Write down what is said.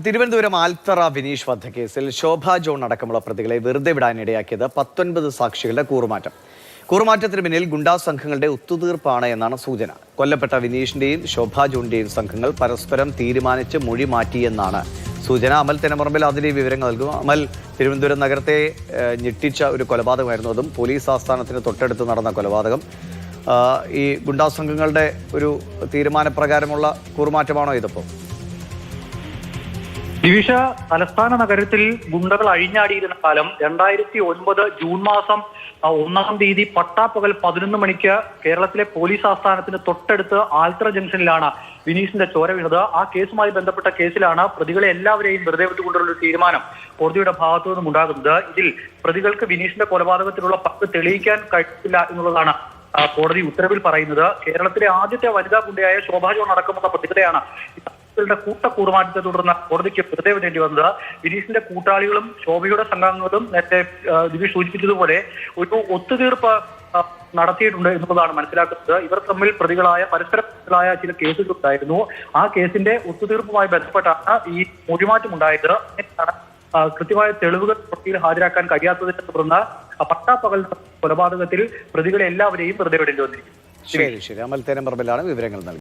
തിരുവനന്തപുരം ആൽത്തറ വിനീഷ് വധക്കേസിൽ ശോഭ ജോൺ അടക്കമുള്ള പ്രതികളെ വെറുതെ വിടാനിടയാക്കിയത് 19 സാക്ഷികളുടെ കൂറുമാറ്റത്തിന് പിന്നിൽ ഗുണ്ടാ സംഘങ്ങളുടെ ഒത്തുതീർപ്പാണ് എന്നാണ് സൂചന. കൊല്ലപ്പെട്ട വിനീഷിന്റെയും ശോഭ ജോണിന്റെയും സംഘങ്ങൾ പരസ്പരം തീരുമാനിച്ച് മൊഴി മാറ്റിയെന്നാണ് സൂചന. അമൽ തെനമറമ്പിൽ അതിലെ വിവരങ്ങൾ നൽകും. അമൽ, തിരുവനന്തപുരം നഗരത്തെ ഞെട്ടിച്ച ഒരു കൊലപാതകമായിരുന്നു. അതും പോലീസ് ആസ്ഥാനത്തിന് തൊട്ടടുത്ത് നടന്ന കൊലപാതകം. ഈ ഗുണ്ടാ സംഘങ്ങളുടെ ഒരു തീരുമാനപ്രകാരമുള്ള കൂറുമാറ്റമാണോ ഇതിപ്പോൾ? ദിവിഷ, തലസ്ഥാന നഗരത്തിൽ ഗുണ്ടകൾ അഴിഞ്ഞാടിയിരുന്ന കാലം 2009 ജൂൺ മാസം 1-ാം തീയതി പട്ടാപ്പകൽ 11 മണിക്ക് കേരളത്തിലെ പോലീസ് ആസ്ഥാനത്തിന് തൊട്ടടുത്ത് ആൽത്തറ ജംഗ്ഷനിലാണ് വിനീഷിന്റെ ചോര വീണത്. ആ കേസുമായി ബന്ധപ്പെട്ട കേസിലാണ് പ്രതികളെ എല്ലാവരെയും വെറുതെ വിട്ടുകൊണ്ടുള്ള ഒരു തീരുമാനം കോടതിയുടെ ഭാഗത്തു നിന്നും ഉണ്ടാകുന്നത്. ഇതിൽ പ്രതികൾക്ക് വിനീഷിന്റെ കൊലപാതകത്തിലുള്ള പങ്ക് തെളിയിക്കാൻ കഴിയില്ല എന്നുള്ളതാണ് കോടതി ഉത്തരവിൽ പറയുന്നത്. കേരളത്തിലെ ആദ്യത്തെ വനിതാ ഗുണ്ടയായ ശോഭ ജോൺ അടക്കമുള്ള പ്രതികളെയാണ് കൂട്ടക്കൂറുമാറ്റത്തെ തുടർന്ന് കോടതിക്ക് വെറുതെ വിടേണ്ടി വന്നത്. വിനീഷിന്റെ കൂട്ടാളികളും ശോഭയുടെ സംഘങ്ങളും നേരത്തെ ദിവിഷ് സൂചിപ്പിച്ചതുപോലെ ഒരു ഒത്തുതീർപ്പ് നടത്തിയിട്ടുണ്ട് എന്നുള്ളതാണ് മനസ്സിലാക്കുന്നത്. ഇവർ തമ്മിൽ പരസ്പരമായ ചില കേസുകൾ ഉണ്ടായിരുന്നു. ആ കേസിന്റെ ഒത്തുതീർപ്പുമായി ബന്ധപ്പെട്ടാണ് ഈ മൊഴിമാറ്റം ഉണ്ടായത്. കൃത്യമായ തെളിവുകൾ കോടതിയിൽ ഹാജരാക്കാൻ കഴിയാത്തതിനെ തുടർന്ന് പട്ടാപ്പകൽ കൊലപാതകത്തിൽ പ്രതികളെ എല്ലാവരെയും വെറുതെ വിടേണ്ടി വന്നിരിക്കുന്നു. ശരി, അമൽ തെനമറമ്പിലാണ് വിവരങ്ങൾ നൽകുന്നത്.